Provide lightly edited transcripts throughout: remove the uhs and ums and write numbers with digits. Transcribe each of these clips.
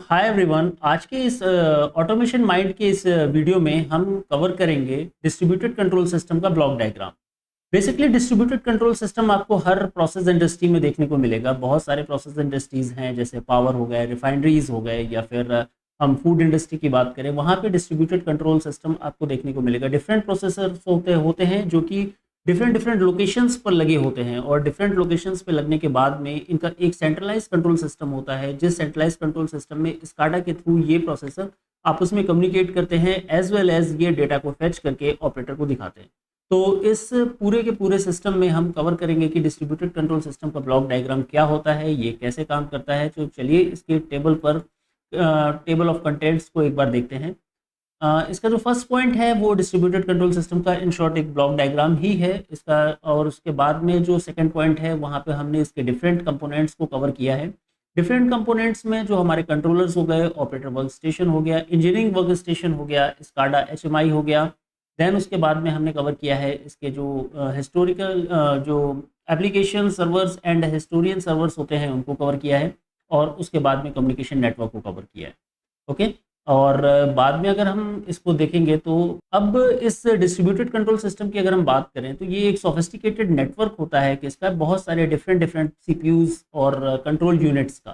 Hi everyone, आज के इस ऑटोमेशन माइंड के इस वीडियो में हम कवर करेंगे डिस्ट्रीब्यूटेड कंट्रोल सिस्टम का block diagram. Basically distributed control system आपको हर प्रोसेस इंडस्ट्री में देखने को मिलेगा। बहुत सारे प्रोसेस इंडस्ट्रीज हैं, जैसे पावर हो गए, रिफाइनरीज हो गए, या फिर हम फूड इंडस्ट्री की बात करें, वहाँ पे डिस्ट्रीब्यूटेड कंट्रोल सिस्टम आपको देखने को मिलेगा। डिफरेंट प्रोसेसर्स होते होते हैं जो कि डिफरेंट डिफरेंट लोकेशंस पर लगे होते हैं, और डिफरेंट लोकेशंस पे लगने के बाद में इनका एक सेंट्रलाइज कंट्रोल सिस्टम होता है, जिस सेंट्रलाइज कंट्रोल सिस्टम में स्काडा के थ्रू ये प्रोसेसर आपस में कम्युनिकेट करते हैं, एज वेल एज ये डेटा को फेच करके ऑपरेटर को दिखाते हैं। तो इस पूरे के पूरे सिस्टम में हम कवर करेंगे कि डिस्ट्रीब्यूटेड कंट्रोल सिस्टम का ब्लॉक डायग्राम क्या होता है, ये कैसे काम करता है। तो चलिए इसके टेबल ऑफ कंटेंट्स को एक बार देखते हैं। इसका जो फर्स्ट पॉइंट है वो डिस्ट्रीब्यूटेड कंट्रोल सिस्टम का इन शॉर्ट एक ब्लॉक डायग्राम ही है इसका। और उसके बाद में जो सेकंड पॉइंट है, वहाँ पे हमने इसके डिफरेंट कंपोनेंट्स को कवर किया है। डिफरेंट कंपोनेंट्स में जो हमारे कंट्रोलर्स हो गए, ऑपरेटर वर्क स्टेशन हो गया, इंजीनियरिंग वर्क स्टेशन हो गया, स्काडा एचएमआई हो गया। देन उसके बाद में हमने कवर किया है इसके जो हिस्टोरिकल जो application servers and historian servers होते हैं, उनको कवर किया है। और उसके बाद में कम्युनिकेशन नेटवर्क को कवर किया है। ओके। और बाद में अगर हम इसको देखेंगे तो अब इस डिस्ट्रीब्यूटेड कंट्रोल सिस्टम की अगर हम बात करें तो ये एक सोफिस्टिकेटेड नेटवर्क होता है कि इसका बहुत सारे डिफरेंट डिफरेंट सीपीयूज और कंट्रोल यूनिट्स का।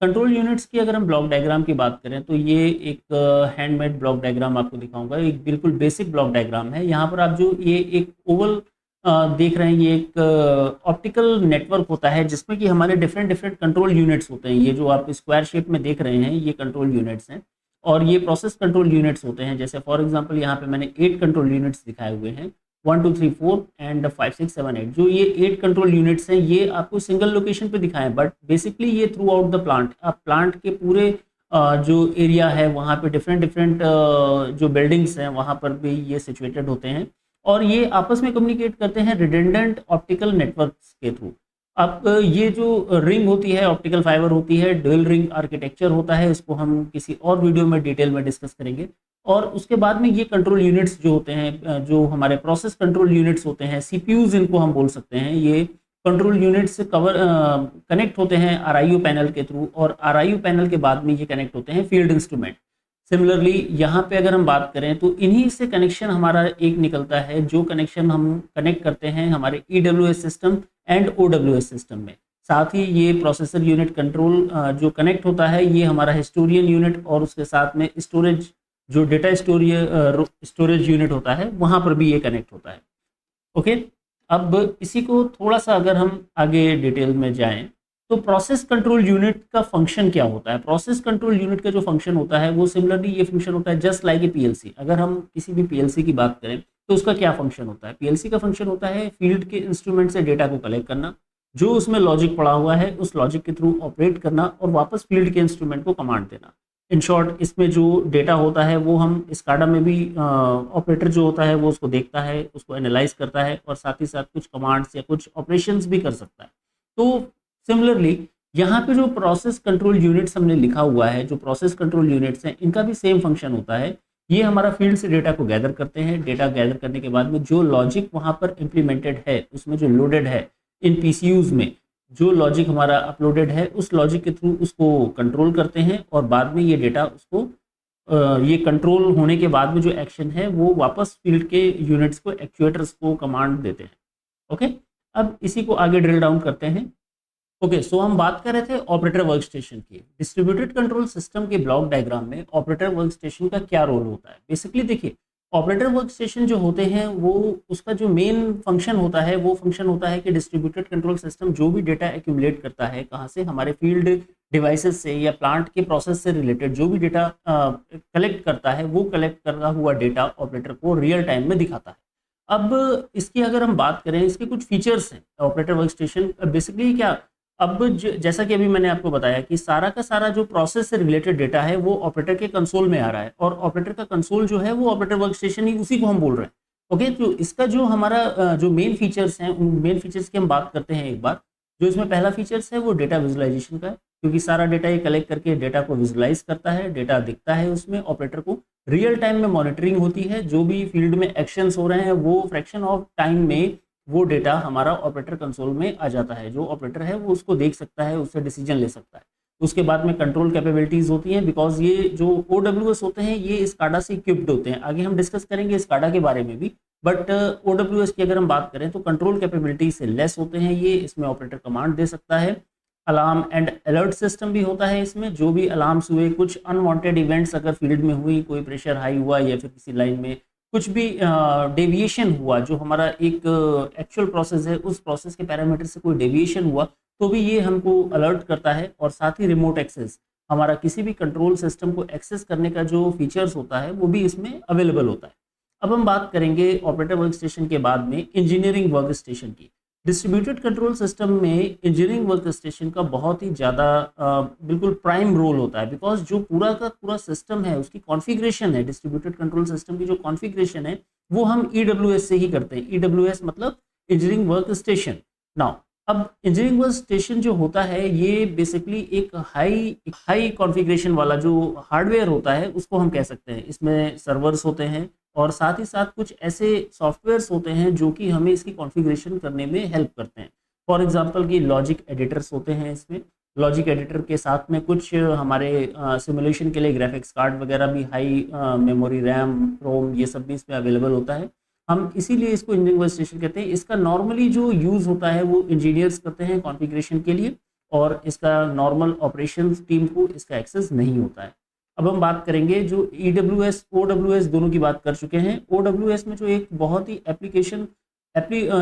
कंट्रोल यूनिट्स की अगर हम ब्लॉक डायग्राम की बात करें तो ये एक हैंडमेड ब्लॉक डायग्राम आपको दिखाऊंगा। एक बिल्कुल बेसिक ब्लॉक डायग्राम है। यहाँ पर आप जो ये एक ओवल देख रहे हैं, ये एक ऑप्टिकल नेटवर्क होता है जिसमें कि हमारे डिफरेंट डिफरेंट कंट्रोल यूनिट्स होते हैं। ये जो आप स्क्वायर शेप में देख रहे हैं, ये कंट्रोल यूनिट्स हैं। और ये प्रोसेस कंट्रोल यूनिट्स होते हैं। जैसे फॉर एग्जांपल यहाँ पे मैंने 8 कंट्रोल यूनिट्स दिखाए हुए हैं, 1 2 3 4 एंड 5 6 7 8। जो ये 8 कंट्रोल यूनिट्स हैं, ये आपको सिंगल लोकेशन पे दिखाएं, बट बेसिकली ये थ्रू आउट द प्लांट, आप प्लांट के पूरे जो एरिया है वहाँ पे डिफरेंट डिफरेंट जो बिल्डिंग्स हैं वहाँ पर भी ये सिचुएटेड होते हैं। और ये आपस में कम्युनिकेट करते हैं रिडंडेंट ऑप्टिकल नेटवर्क्स के थ्रू। अब ये जो रिंग होती है, ऑप्टिकल फाइबर होती है, डुअल रिंग आर्किटेक्चर होता है, इसको हम किसी और वीडियो में डिटेल में डिस्कस करेंगे। और उसके बाद में ये कंट्रोल यूनिट्स जो होते हैं, जो हमारे प्रोसेस कंट्रोल यूनिट्स होते हैं, सीपीयूज इनको हम बोल सकते हैं, ये कंट्रोल यूनिट से कनेक्ट होते हैं आरआईयू पैनल के थ्रू। और आरआईयू पैनल के बाद में ये कनेक्ट होते हैं फील्ड इंस्ट्रूमेंट। सिमिलरली यहाँ पे अगर हम बात करें तो इन्हीं से कनेक्शन हमारा एक निकलता है, जो कनेक्शन हम कनेक्ट करते हैं हमारे ईडब्ल्यूएस सिस्टम एंड ओडब्ल्यूएस सिस्टम में। साथ ही ये प्रोसेसर यूनिट कंट्रोल जो कनेक्ट होता है, ये हमारा हिस्टोरियन यूनिट और उसके साथ में स्टोरेज जो डेटा स्टोरेज यूनिट होता है, वहाँ पर भी ये कनेक्ट होता है। ओके। अब इसी को थोड़ा सा अगर हम आगे डिटेल में जाएं तो प्रोसेस कंट्रोल यूनिट का फंक्शन क्या होता है। प्रोसेस कंट्रोल यूनिट का जो फंक्शन होता है वो सिमिलरली ये फंक्शन होता है जस्ट लाइक ए पीएलसी। अगर हम किसी भी पीएलसी की बात करें तो उसका क्या फंक्शन होता है। पीएलसी का फंक्शन होता है फील्ड के इंस्ट्रूमेंट से डेटा को कलेक्ट करना, जो उसमें लॉजिक पड़ा हुआ है उस लॉजिक के थ्रू ऑपरेट करना और वापस फील्ड के इंस्ट्रूमेंट को कमांड देना। इन शॉर्ट इसमें जो डेटा होता है वो हम स्काडा में भी ऑपरेटर जो होता है वो उसको देखता है, उसको एनालाइज करता है और साथ ही साथ कुछ कमांड्स या कुछ ऑपरेशंस भी कर सकता है। तो सिमिलरली यहाँ पे जो प्रोसेस कंट्रोल यूनिट्स हमने लिखा हुआ है, जो प्रोसेस कंट्रोल यूनिट्स हैं, इनका भी सेम फंक्शन होता है। ये हमारा फील्ड से डेटा को गैदर करते हैं। डेटा गैदर करने के बाद में जो लॉजिक वहाँ पर इम्प्लीमेंटेड है, उसमें जो लोडेड है इन पीसीयूज में, जो लॉजिक हमारा अपलोडेड है, उस लॉजिक के थ्रू उसको कंट्रोल करते हैं। और बाद में ये डेटा उसको ये कंट्रोल होने के बाद में जो एक्शन है वो वापस फील्ड के यूनिट्स को, एक्चुएटर्स को कमांड देते हैं। ओके। अब इसी को आगे ड्रिल डाउन करते हैं। ओके, सो हम बात कर रहे थे ऑपरेटर वर्क स्टेशन की। डिस्ट्रीब्यूटेड कंट्रोल सिस्टम के ब्लॉक डायग्राम में ऑपरेटर वर्क स्टेशन का क्या रोल होता है। बेसिकली देखिए, ऑपरेटर वर्क स्टेशन जो होते हैं वो उसका जो मेन फंक्शन होता है वो फंक्शन होता है कि डिस्ट्रीब्यूटेड कंट्रोल सिस्टम जो भी डेटा एक्यूमुलेट करता है, कहाँ से, हमारे फील्ड डिवाइसेस से या प्लांट के प्रोसेस से रिलेटेड जो भी डेटा कलेक्ट करता है, वो कलेक्ट करा हुआ डेटा ऑपरेटर को रियल टाइम में दिखाता है। अब इसकी अगर हम बात करें, इसके कुछ फीचर्स हैं ऑपरेटर वर्क स्टेशन। बेसिकली क्या, अब जैसा कि अभी मैंने आपको बताया कि सारा का सारा जो प्रोसेस से रिलेटेड डेटा है वो ऑपरेटर के कंसोल में आ रहा है, और ऑपरेटर का कंसोल जो है वो ऑपरेटर वर्क स्टेशन ही, उसी को हम बोल रहे हैं। ओके। तो इसका जो हमारा जो मेन फीचर्स हैं, उन मेन फीचर्स की हम बात करते हैं एक बार। जो इसमें पहला फीचर्स है वो डेटा विजुअलाइजेशन का है, क्योंकि सारा डेटा ये कलेक्ट करके डेटा को विजुअलाइज करता है, डेटा दिखता है उसमें, ऑपरेटर को रियल टाइम में मॉनिटरिंग होती है। जो भी फील्ड में एक्शंस हो रहे हैं वो फ्रैक्शन ऑफ टाइम में वो डेटा हमारा ऑपरेटर कंसोल में आ जाता है। जो ऑपरेटर है वो उसको देख सकता है, उससे डिसीजन ले सकता है। उसके बाद में कंट्रोल कैपेबिलिटीज़ होती हैं, बिकॉज ये जो OWS होते हैं ये स्काडा से इक्विप्ड होते हैं। आगे हम डिस्कस करेंगे स्काडा के बारे में भी, बट OWS की अगर हम बात करें तो कंट्रोल कैपेबिलिटी से लेस होते हैं ये। इसमें ऑपरेटर कमांड दे सकता है। अलार्म एंड अलर्ट सिस्टम भी होता है इसमें। जो भी अलार्म्स हुए, कुछ अनवांटेड इवेंट्स अगर फील्ड में हुई, कोई प्रेशर हाई हुआ या फिर किसी लाइन में कुछ भी डेविएशन हुआ, जो हमारा एक एक्चुअल प्रोसेस है उस प्रोसेस के पैरामीटर से कोई डेविएशन हुआ, तो भी ये हमको अलर्ट करता है। और साथ ही रिमोट एक्सेस, हमारा किसी भी कंट्रोल सिस्टम को एक्सेस करने का जो फीचर्स होता है वो भी इसमें अवेलेबल होता है। अब हम बात करेंगे ऑपरेटर वर्क स्टेशन के बाद में इंजीनियरिंग वर्क स्टेशन की। डिस्ट्रीब्यूटेड कंट्रोल सिस्टम में इंजीनियरिंग वर्क स्टेशन का बहुत ही ज़्यादा बिल्कुल प्राइम रोल होता है, बिकॉज जो पूरा का पूरा सिस्टम है उसकी कॉन्फ़िगरेशन है, डिस्ट्रीब्यूटेड कंट्रोल सिस्टम की जो कॉन्फ़िगरेशन है वो हम EWS से ही करते हैं। EWS मतलब इंजीनियरिंग वर्क स्टेशन। नाउ अब इंजीनियरिंग वर्क स्टेशन जो होता है ये बेसिकली एक हाई कॉन्फ़िगरेशन वाला जो हार्डवेयर होता है उसको हम कह सकते हैं। इसमें सर्वर्स होते हैं और साथ ही साथ कुछ ऐसे सॉफ्टवेयर्स होते हैं जो कि हमें इसकी कॉन्फ़िगरेशन करने में हेल्प करते हैं। फॉर एग्जांपल कि लॉजिक एडिटर्स होते हैं इसमें। लॉजिक एडिटर के साथ में कुछ हमारे सिमुलेशन के लिए ग्राफिक्स कार्ड वगैरह भी, हाई मेमोरी, रैम, रोम, ये सब भी इसमें अवेलेबल होता है। हम इसीलिए इसको इंजीनियरिंग वर्क स्टेशन कहते हैं। इसका नॉर्मली जो यूज़ होता है वो इंजीनियर्स करते हैं कॉन्फ़िगरेशन के लिए, और इसका नॉर्मल ऑपरेशन टीम को इसका एक्सेस नहीं होता है। अब हम बात करेंगे जो EWS OWS दोनों की बात कर चुके हैं। OWS में जो एक बहुत ही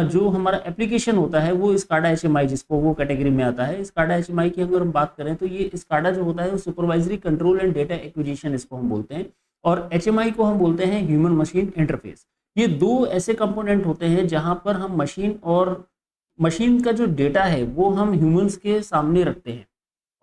जो हमारा एप्लीकेशन होता है वो स्काडा HMI, जिसको वो कैटेगरी में आता है। स्काडा HMI की अगर हम बात करें तो ये स्काडा जो होता है वो supervisory control and data acquisition इसको हम बोलते हैं, और HMI को हम बोलते हैं ह्यूमन मशीन इंटरफेस। ये दो ऐसे कंपोनेंट होते हैं जहां पर हम मशीन का जो डेटा है वो हम ह्यूमंस के सामने रखते हैं।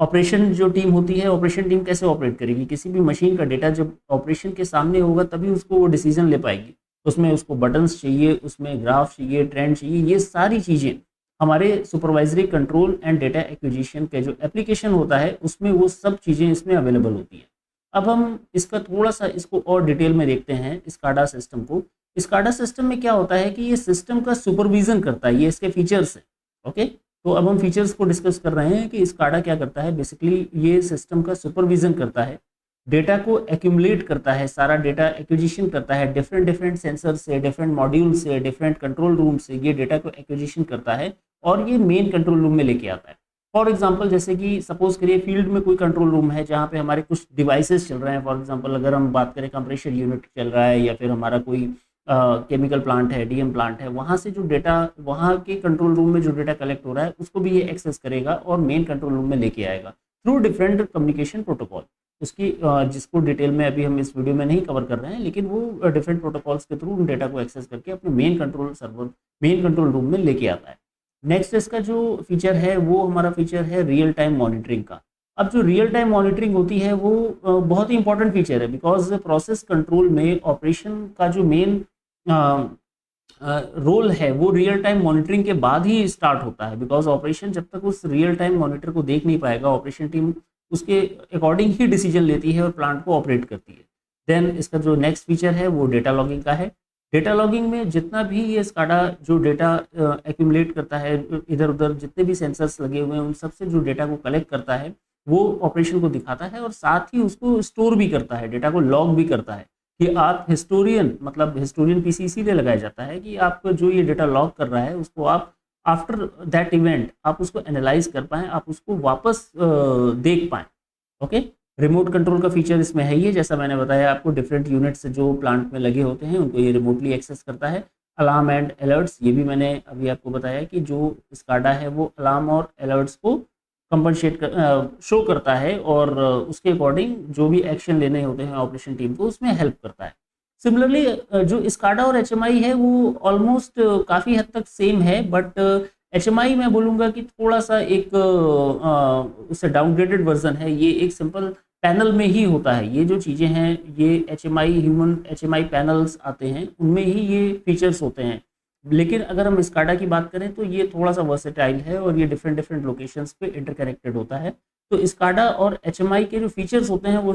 ऑपरेशन जो टीम होती है, ऑपरेशन टीम कैसे ऑपरेट करेगी? किसी भी मशीन का डेटा जब ऑपरेशन के सामने होगा तभी उसको वो डिसीजन ले पाएगी। उसमें उसको बटन्स चाहिए, उसमें ग्राफ चाहिए, ट्रेंड चाहिए, ये सारी चीज़ें हमारे supervisory control and data acquisition के जो एप्लीकेशन होता है उसमें वो सब चीज़ें इसमें अवेलेबल होती हैं। अब हम इसका थोड़ा सा इसको और डिटेल में देखते हैं स्काडा सिस्टम को। स्काडा सिस्टम में क्या होता है कि ये सिस्टम का सुपरविजन करता है, ये इसके फीचर्स हैं। ओके, तो अब हम फीचर्स को डिस्कस कर रहे हैं कि स्काडा क्या करता है। बेसिकली ये सिस्टम का सुपरविजन करता है, डेटा को एक्यूमुलेट करता है, सारा डेटा एक्विजिशन करता है, डिफरेंट सेंसर से, डिफरेंट मॉड्यूल से, डिफरेंट कंट्रोल रूम से ये डेटा को एक्विजिशन करता है और ये मेन कंट्रोल रूम में लेके आता है। फॉर एग्जांपल जैसे कि सपोज करिए फील्ड में कोई कंट्रोल रूम है जहाँ पे हमारे कुछ डिवाइसेस चल रहे हैं। फॉर एग्जांपल अगर हम बात करें कंप्रेशर यूनिट चल रहा है या फिर हमारा कोई केमिकल प्लांट है, DM प्लांट है, वहाँ से जो डेटा वहाँ के कंट्रोल रूम में जो डेटा कलेक्ट हो रहा है उसको भी ये एक्सेस करेगा और मेन कंट्रोल रूम में लेके आएगा थ्रू डिफरेंट कम्युनिकेशन प्रोटोकॉल। उसकी जिसको डिटेल में अभी हम इस वीडियो में नहीं कवर कर रहे हैं, लेकिन वो डिफरेंट प्रोटोकॉल्स के थ्रू उन डेटा को एक्सेस करके अपने मेन कंट्रोल रूम में लेके आता है। नेक्स्ट इसका जो फीचर है वो हमारा फीचर है रियल टाइम मॉनिटरिंग का। अब जो रियल टाइम मॉनिटरिंग होती है वो बहुत ही इंपॉर्टेंट फीचर है, बिकॉज प्रोसेस कंट्रोल में ऑपरेशन का जो मेन रोल है वो रियल टाइम मॉनिटरिंग के बाद ही स्टार्ट होता है। बिकॉज ऑपरेशन जब तक उस रियल टाइम मॉनिटर को देख नहीं पाएगा, ऑपरेशन टीम उसके अकॉर्डिंग ही डिसीजन लेती है और प्लांट को ऑपरेट करती है। देन इसका जो नेक्स्ट फीचर है वो डेटा लॉगिंग का है। डेटा लॉगिंग में जितना भी ये स्काडा जो डेटा एक्यूमुलेट करता है, इधर उधर जितने भी सेंसर्स लगे हुए हैं उन सबसे जो डेटा को कलेक्ट करता है वो ऑपरेशन को दिखाता है, और साथ ही उसको स्टोर भी करता है, डेटा को लॉग भी करता है कि आप हिस्टोरियन पीसी इसीलिए लगाया जाता है कि आपको जो ये डेटा लॉग कर रहा है उसको आप आफ्टर दैट इवेंट आप उसको एनालाइज कर पाएँ, आप उसको वापस देख पाएँ। ओके, रिमोट कंट्रोल का फीचर इसमें है ही, जैसा मैंने बताया आपको, डिफरेंट यूनिट्स जो प्लांट में लगे होते हैं उनको ये रिमोटली एक्सेस करता है। अलार्म एंड अलर्ट्स, ये भी मैंने अभी आपको बताया कि जो स्काडा है वो अलार्म और अलर्ट्स को शो करता है और उसके अकॉर्डिंग जो भी एक्शन लेने होते हैं ऑपरेशन टीम को उसमें हेल्प करता है। सिमिलरली जो स्काडा और HMI है वो ऑलमोस्ट काफ़ी हद तक सेम है, बट HMI मैं बोलूँगा कि थोड़ा सा एक उससे डाउनग्रेडेड वर्जन है। ये एक सिंपल पैनल में ही होता है, ये जो चीज़ें हैं ये ह्यूमन HMI पैनल्स आते हैं उनमें ही ये फीचर्स होते हैं। लेकिन अगर हम स्काडा की बात करें तो ये थोड़ा सा वर्सेटाइल है और ये डिफरेंट लोकेशंस पे इंटरकनेक्टेड होता है। तो स्काडा और HMI के जो फीचर्स होते हैं वो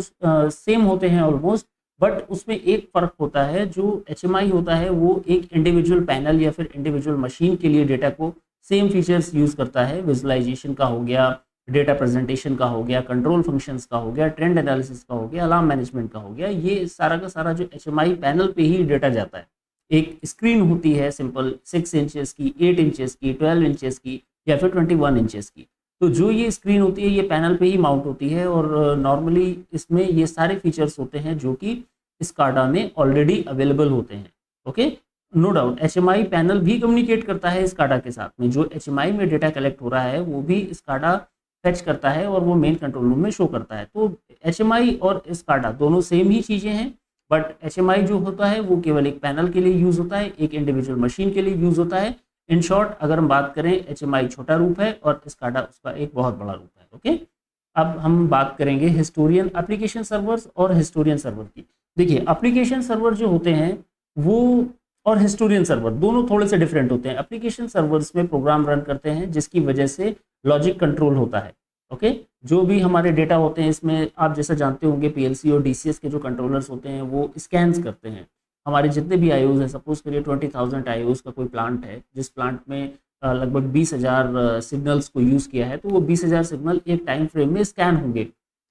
सेम होते हैं ऑलमोस्ट, बट उसमें एक फ़र्क होता है, जो HMI होता है वो एक इंडिविजुअल पैनल या फिर इंडिविजुअल मशीन के लिए डेटा को सेम फीचर्स यूज़ करता है। विजुअलाइजेशन का हो गया, डेटा प्रेजेंटेशन का हो गया, कंट्रोल फंक्शंस का हो गया, ट्रेंड एनालिसिस का हो गया, अलार्म मैनेजमेंट का हो गया, ये सारा का सारा जो HMI पैनल पे ही डेटा जाता है। एक स्क्रीन होती है सिंपल 6 इंचेस की, 8 इंचेस की, 12 इंचेस की या फिर 21 इंचेस की। तो जो ये स्क्रीन होती है ये पैनल पे ही माउंट होती है और नॉर्मली इसमें ये सारे फीचर्स होते हैं जो कि स्काडा में ऑलरेडी अवेलेबल होते हैं। Okay, no doubt HMI panel भी कम्युनिकेट करता है स्काडा के साथ में। जो HMI में डेटा कलेक्ट हो रहा है वो भी स्काडा फेच करता है और वो मेन कंट्रोल रूम में शो करता है। तो HMI और स्काडा दोनों सेम ही चीज़ें हैं, बट HMI जो होता है वो केवल एक पैनल के लिए यूज़ होता है, एक इंडिविजुअल मशीन के लिए यूज़ होता है। इन शॉर्ट अगर हम बात करें, HMI छोटा रूप है और स्काडा उसका एक बहुत बड़ा रूप है। ओके, अब हम बात करेंगे हिस्टोरियन एप्लीकेशन सर्वर्स और हिस्टोरियन सर्वर की। देखिए, एप्लीकेशन सर्वर जो होते हैं वो और हिस्टोरियन सर्वर दोनों थोड़े से डिफरेंट होते हैं। एप्लीकेशन सर्वर्स में प्रोग्राम रन करते हैं जिसकी वजह से लॉजिक कंट्रोल होता है। ओके, जो भी हमारे डेटा होते हैं इसमें आप जैसा जानते होंगे PLC और DCS के जो कंट्रोलर्स होते हैं वो स्कैन्स करते हैं हमारे जितने भी IOs हैं। सपोज करिए 20,000 IOs का कोई प्लांट है, जिस प्लांट में लगभग 20,000 सिग्नल्स को यूज़ किया है, तो वो 20,000 सिग्नल एक टाइम फ्रेम में स्कैन होंगे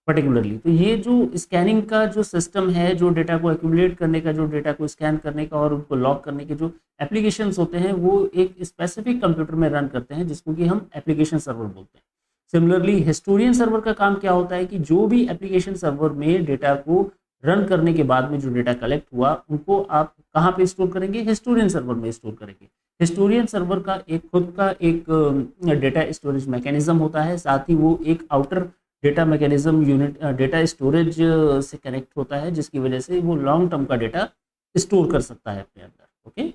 पर्टिकुलरली। तो ये जो स्कैनिंग का जो सिस्टम है, जो डेटा को एक्यूमुलेट करने का, जो डेटा को स्कैन करने का और उनको लॉक करने के जो एप्लीकेशंस होते हैं वो एक स्पेसिफिक कंप्यूटर में रन करते हैं जिसको कि हम एप्लीकेशन सर्वर बोलते हैं। सिमिलरली हिस्टोरियन सर्वर का काम क्या होता है कि जो भी एप्लीकेशन सर्वर में डेटा को रन करने के बाद में जो डेटा कलेक्ट हुआ उनको आप कहाँ पे स्टोर करेंगे, हिस्टोरियन सर्वर में स्टोर करेंगे। हिस्टोरियन सर्वर का एक खुद का एक डेटा स्टोरेज मैकेनिज्म होता है, साथ ही वो एक outer data mechanism unit data storage से कनेक्ट होता है जिसकी वजह से वो लॉन्ग टर्म का डेटा स्टोर कर सकता है अपने अंदर। ओके,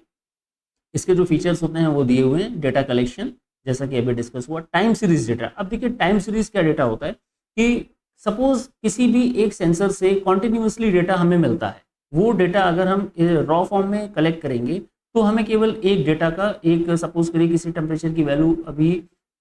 इसके जो फीचर्स होते हैं वो दिए हुए हैं। डेटा कलेक्शन जैसा कि अभी डिस्कस हुआ, टाइम सीरीज डेटा। अब देखिए टाइम सीरीज क्या डेटा होता है कि सपोज किसी भी एक सेंसर से कॉन्टिन्यूसली डेटा हमें मिलता है, वो डेटा अगर हम रॉ फॉर्म में कलेक्ट करेंगे तो हमें केवल एक डेटा का एक सपोज करिए किसी टेम्परेचर की वैल्यू अभी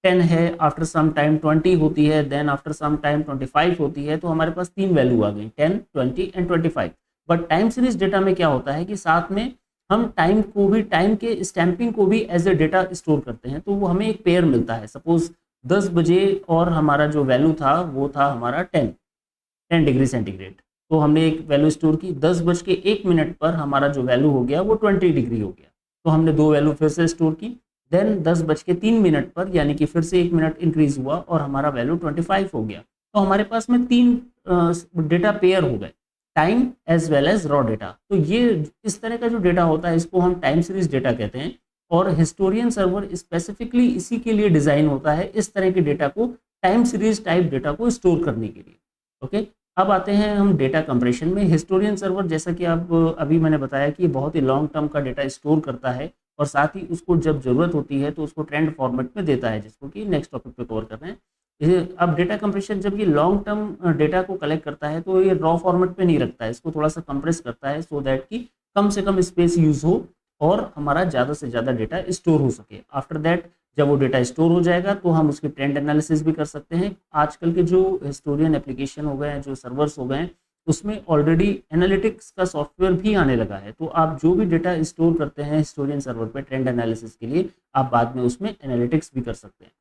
10 है, आफ्टर सम टाइम 20 होती है, देन आफ्टर सम टाइम 25 होती है, तो हमारे पास 3 वैल्यू आ गई 10, 20 and 25। But time series data में क्या होता है कि साथ में हम टाइम को भी, टाइम के स्टैंपिंग को भी एज ए डेटा स्टोर करते हैं, तो वो हमें एक पेयर मिलता है। सपोज 10 बजे और हमारा जो वैल्यू था वो था हमारा 10 डिग्री सेंटीग्रेड, तो हमने एक वैल्यू स्टोर की। 10:01 पर हमारा जो वैल्यू हो गया वो 20 डिग्री हो गया, तो हमने दो वैल्यू फिर से स्टोर की। देन 10:03 पर यानी कि फिर से 1 मिनट इंक्रीज हुआ और हमारा वैल्यू 25 हो गया, तो हमारे पास में 3 डेटा पेयर हो गए, time as well as raw data. तो ये इस तरह का जो डेटा होता है इसको हम टाइम सीरीज डेटा कहते हैं, और हिस्टोरियन सर्वर स्पेसिफिकली इसी के लिए डिज़ाइन होता है, इस तरह के डेटा को, टाइम सीरीज टाइप डेटा को स्टोर करने के लिए। ओके, अब आते हैं हम डेटा कंप्रेशन में। हिस्टोरियन सर्वर जैसा कि आप अभी मैंने बताया कि बहुत ही लॉन्ग टर्म का डेटा स्टोर करता है और साथ ही उसको जब ज़रूरत होती है तो उसको ट्रेंड फॉर्मेट में देता है, जिसको कि नेक्स्ट टॉपिक पे कवर कर रहे हैं। अब डेटा कंप्रेशन जब ये लॉन्ग टर्म डेटा को कलेक्ट करता है तो ये रॉ फॉर्मेट पे नहीं रखता है, इसको थोड़ा सा कंप्रेस करता है सो दैट कि कम से कम स्पेस यूज़ हो और हमारा ज़्यादा से ज़्यादा डेटा स्टोर हो सके। आफ्टर दैट जब वो डेटा स्टोर हो जाएगा तो हम उसकी ट्रेंड एनालिसिस भी कर सकते हैं। आजकल के जो हिस्टोरियन एप्लीकेशन हो गए हैं, जो सर्वर्स हो गए हैं, उसमें ऑलरेडी एनालिटिक्स का सॉफ्टवेयर भी आने लगा है, तो आप जो भी डेटा स्टोर करते हैं हिस्टोरियन सर्वर पे ट्रेंड एनालिसिस के लिए, आप बाद में उसमें एनालिटिक्स भी कर सकते हैं।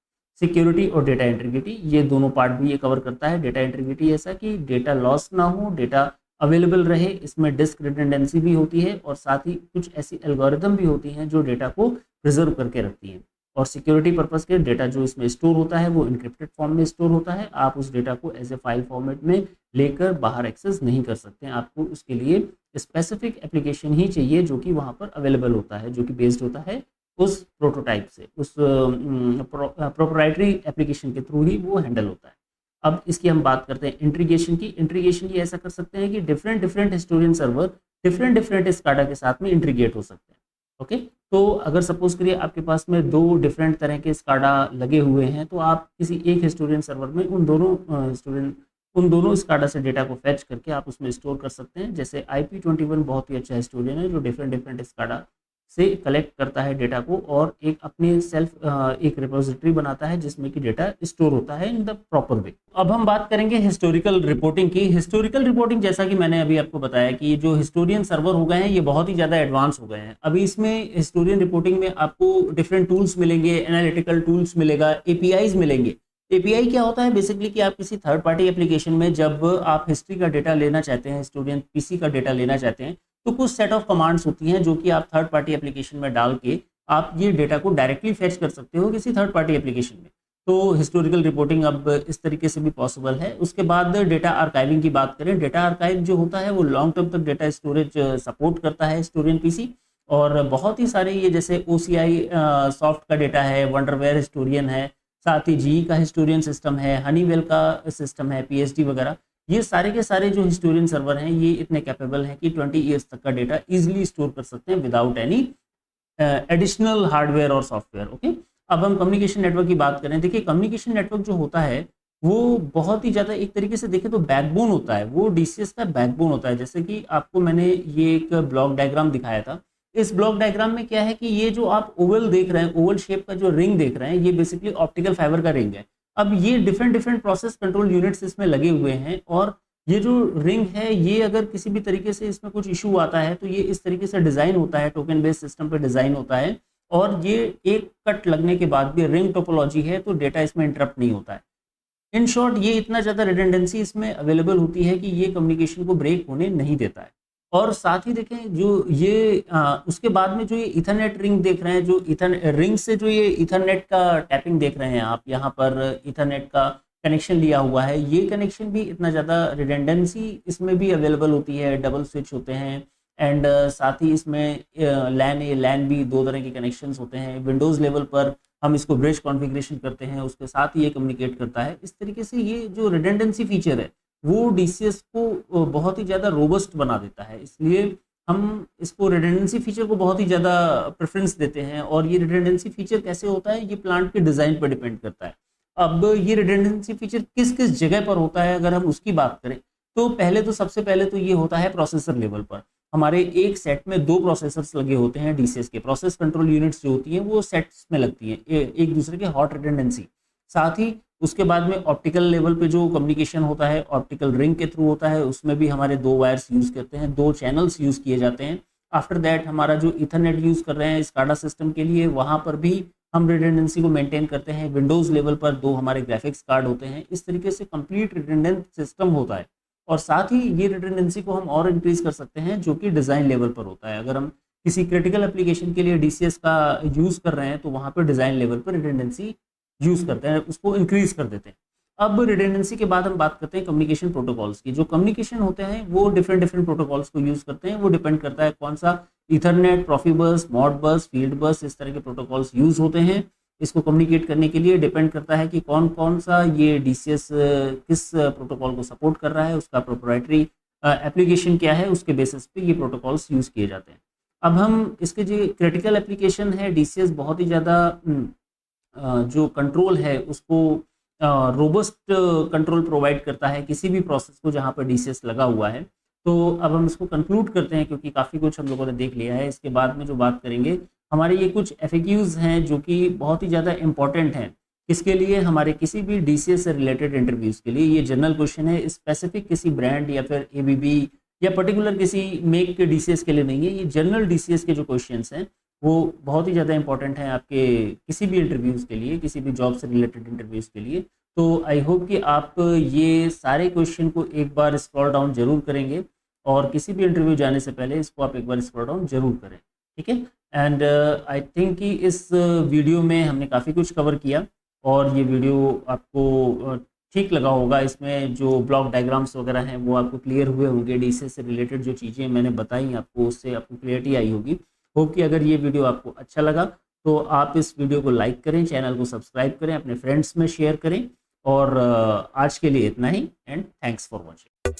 सिक्योरिटी और डेटा इंटीग्रिटी, ये दोनों पार्ट भी ये कवर करता है। डेटा इंटीग्रिटी ऐसा कि डेटा लॉस ना हो, डेटा अवेलेबल रहे, इसमें डिस्क रिडंडेंसी भी होती है और साथ ही कुछ ऐसी एल्गोरिदम भी होती हैं जो डेटा को प्रिजर्व करके रखती हैं। और सिक्योरिटी पर्पस के डेटा जो इसमें स्टोर होता है वो इनक्रिप्टेड फॉर्म में स्टोर होता है, आप उस डेटा को एज ए फाइल फॉर्मेट में लेकर बाहर एक्सेस नहीं कर सकते हैं। आपको उसके लिए स्पेसिफिक एप्लीकेशन ही चाहिए जो कि वहाँ पर अवेलेबल होता है, जो कि बेस्ड होता है उस प्रोटोटाइप से, उस प्रोप्राइटरी एप्लीकेशन के थ्रू ही वो हैंडल होता है। अब इसकी हम बात करते हैं इंटीग्रेशन की। इंटीग्रेशन की ऐसा कर सकते हैं कि different historian server different SCADA के साथ में इंटीग्रेट हो सकते हैं। ओके, तो अगर सपोज करिए आपके पास में दो डिफरेंट तरह के स्काडा लगे हुए हैं, तो आप किसी एक हिस्टोरियन सर्वर में उन दोनों स्काडा से डेटा को फैच करके आप उसमें स्टोर कर सकते हैं। जैसे IP21 बहुत ही अच्छा हिस्टोरियन है जो डिफरेंट स्काडा से कलेक्ट करता है डेटा को और एक अपने सेल्फ एक रिपोजिटरी बनाता है जिसमें कि डेटा स्टोर होता है इन द प्रॉपर वे। अब हम बात करेंगे हिस्टोरिकल रिपोर्टिंग की। हिस्टोरिकल रिपोर्टिंग जैसा कि मैंने अभी आपको बताया कि जो हिस्टोरियन सर्वर हो गए हैं ये बहुत ही ज़्यादा एडवांस हो गए हैं। अभी इसमें हिस्टोरियन रिपोर्टिंग में आपको डिफरेंट टूल्स मिलेंगे, एनालिटिकल टूल्स मिलेगा, एपीआईज मिलेंगे। एपीआई क्या होता है बेसिकली कि आप किसी थर्ड पार्टी एप्लीकेशन में जब आप हिस्ट्री का डेटा लेना चाहते हैं, हिस्टोरियन पीसी का डेटा लेना चाहते हैं, तो कुछ सेट ऑफ कमांड्स होती हैं जो कि आप थर्ड पार्टी एप्लीकेशन में डाल के आप ये डेटा को डायरेक्टली फेच कर सकते हो किसी थर्ड पार्टी एप्लीकेशन में। तो हिस्टोरिकल रिपोर्टिंग अब इस तरीके से भी पॉसिबल है। उसके बाद डेटा आर्काइविंग की बात करें, डेटा आर्काइव जो होता है वो लॉन्ग टर्म तक डेटा स्टोरेज सपोर्ट करता है हिस्टोरियन पीसी। और बहुत ही सारे ये जैसे ओसीआई सॉफ्ट का डेटा है, वंडरवेयर हिस्टोरियन है, साथ ही जी का हिस्टोरियन सिस्टम है, हनीवेल का सिस्टम है, पीएचडी वगैरह, ये सारे के सारे जो हिस्टोरियन सर्वर हैं ये इतने कैपेबल हैं कि 20 ईयर्स तक का डेटा इजीली स्टोर कर सकते हैं विदाउट एनी एडिशनल हार्डवेयर और सॉफ्टवेयर। ओके, अब हम कम्युनिकेशन नेटवर्क की बात करें। देखिए कम्युनिकेशन नेटवर्क जो होता है वो बहुत ही ज़्यादा एक तरीके से देखें तो बैकबोन होता है, वो डीसीएस का बैकबोन होता है। जैसे कि आपको मैंने ये एक ब्लॉक डायग्राम दिखाया था। इस ब्लॉक डायग्राम में क्या है कि ये जो आप ओवल देख रहे हैं, ओवल शेप का जो रिंग देख रहे हैं, ये बेसिकली ऑप्टिकल फाइबर का रिंग है। अब ये different different process control units इसमें लगे हुए हैं और ये जो रिंग है ये अगर किसी भी तरीके से इसमें कुछ इशू आता है तो ये इस तरीके से डिज़ाइन होता है, टोकन बेस्ड सिस्टम पे डिज़ाइन होता है और ये एक कट लगने के बाद भी रिंग टोपोलॉजी है तो डेटा इसमें इंटरप्ट नहीं होता है। इन शॉर्ट ये इतना ज़्यादा रिडंडेंसी इसमें अवेलेबल होती है कि ये कम्युनिकेशन को ब्रेक होने नहीं देता है। और साथ ही देखें जो ये उसके बाद में जो ये इथरनेट रिंग देख रहे हैं, जो रिंग से जो ये इथरनेट का टैपिंग देख रहे हैं आप, यहाँ पर इथरनेट का कनेक्शन लिया हुआ है, ये कनेक्शन भी इतना ज़्यादा रिडंडेंसी इसमें भी अवेलेबल होती है, डबल स्विच होते हैं एंड साथ ही इसमें लैन ए लैन बी दो तरह के कनेक्शंस होते हैं। विंडोज़ लेवल पर हम इसको ब्रिज कॉन्फ़िगरेशन करते हैं, उसके साथ ही ये कम्युनिकेट करता है। इस तरीके से ये जो रिडंडेंसी फीचर है वो डीसीएस को बहुत ही ज़्यादा रोबस्ट बना देता है, इसलिए हम इसको रिडंडेंसी फीचर को बहुत ही ज़्यादा प्रेफरेंस देते हैं। और ये रिडंडेंसी फीचर कैसे होता है, ये प्लांट के डिज़ाइन पर डिपेंड करता है। अब ये रिडंडेंसी फीचर किस किस जगह पर होता है अगर हम उसकी बात करें तो पहले तो सबसे पहले तो ये होता है प्रोसेसर लेवल पर। हमारे एक सेट में दो प्रोसेसर्स लगे होते हैं डीसीएस के, प्रोसेस कंट्रोल यूनिट्स जो होती हैं वो सेट्स में लगती हैं एक दूसरे के हॉट रिडंडेंसी। साथ ही उसके बाद में ऑप्टिकल लेवल पे जो कम्युनिकेशन होता है ऑप्टिकल रिंग के थ्रू होता है, उसमें भी हमारे दो वायर्स यूज़ करते हैं, दो चैनल्स यूज़ किए जाते हैं। आफ्टर दैट हमारा जो इथरनेट यूज़ कर रहे हैं स्काडा सिस्टम के लिए, वहाँ पर भी हम रिडंडेंसी को मेंटेन करते हैं। विंडोज़ लेवल पर दो हमारे ग्राफिक्स कार्ड होते हैं। इस तरीके से कंप्लीट रिडंडेंट सिस्टम होता है। और साथ ही ये रिडंडेंसी को हम और इंक्रीज़ कर सकते हैं जो कि डिज़ाइन लेवल पर होता है। अगर हम किसी क्रिटिकल एप्लीकेशन के लिए डीसीएस का यूज़ कर रहे हैं तो वहाँ पर डिज़ाइन लेवल पर रिडंडेंसी यूज़ करते हैं, उसको इंक्रीज़ कर देते हैं। अब रिडंडेंसी के बाद हम बात करते हैं कम्युनिकेशन प्रोटोकॉल्स की। जो कम्युनिकेशन होते हैं वो डिफरेंट डिफरेंट प्रोटोकॉल्स को यूज़ करते हैं, वो डिपेंड करता है कौन सा इथरनेट, प्रोफिबस, मॉडबस, फील्ड बस, इस तरह के प्रोटोकॉल्स यूज़ होते हैं। इसको कम्युनिकेट करने के लिए डिपेंड करता है कि कौन कौन सा ये डीसीएस किस प्रोटोकॉल को सपोर्ट कर रहा है, उसका प्रोप्राइटरी एप्लीकेशन क्या है, उसके बेसिस पे ये प्रोटोकॉल्स यूज़ किए जाते हैं। अब हम इसके जो क्रिटिकल एप्लीकेशन है डीसीएस बहुत ही ज़्यादा जो कंट्रोल है उसको रोबस्ट कंट्रोल प्रोवाइड करता है किसी भी प्रोसेस को जहाँ पर डीसीएस लगा हुआ है। तो अब हम इसको कंक्लूड करते हैं क्योंकि काफ़ी कुछ हम लोगों ने देख लिया है। इसके बाद में जो बात करेंगे हमारे ये कुछ एफएक्यूज़ हैं जो कि बहुत ही ज़्यादा इंपॉर्टेंट हैं किसके लिए, हमारे किसी भी डीसीएस से रिलेटेड इंटरव्यूज़ के लिए। ये जनरल क्वेश्चन है, स्पेसिफिक किसी ब्रांड या फिर एबीबी या पर्टिकुलर किसी मेक के डीसीएस के लिए नहीं है। ये जनरल डीसीएस के जो क्वेश्चंस हैं वो बहुत ही ज़्यादा इंपॉर्टेंट हैं आपके किसी भी इंटरव्यूज़ के लिए, किसी भी जॉब से रिलेटेड इंटरव्यूज़ के लिए। तो आई होप कि आप ये सारे क्वेश्चन को एक बार स्क्रॉल डाउन जरूर करेंगे और किसी भी इंटरव्यू जाने से पहले इसको आप एक बार स्क्रॉल डाउन जरूर करें, ठीक है। एंड आई थिंक कि इस वीडियो में हमने काफ़ी कुछ कवर किया और ये वीडियो आपको ठीक लगा होगा। इसमें जो ब्लॉक डायग्राम्स वगैरह हैं वो आपको क्लियर हुए होंगे, डीसीएस से रिलेटेड जो चीज़ें मैंने बताई आपको उससे आपको क्लियरिटी आई होगी। होप कि अगर ये वीडियो आपको अच्छा लगा तो आप इस वीडियो को लाइक करें, चैनल को सब्सक्राइब करें, अपने फ्रेंड्स में शेयर करें। और आज के लिए इतना ही एंड थैंक्स फॉर वॉचिंग।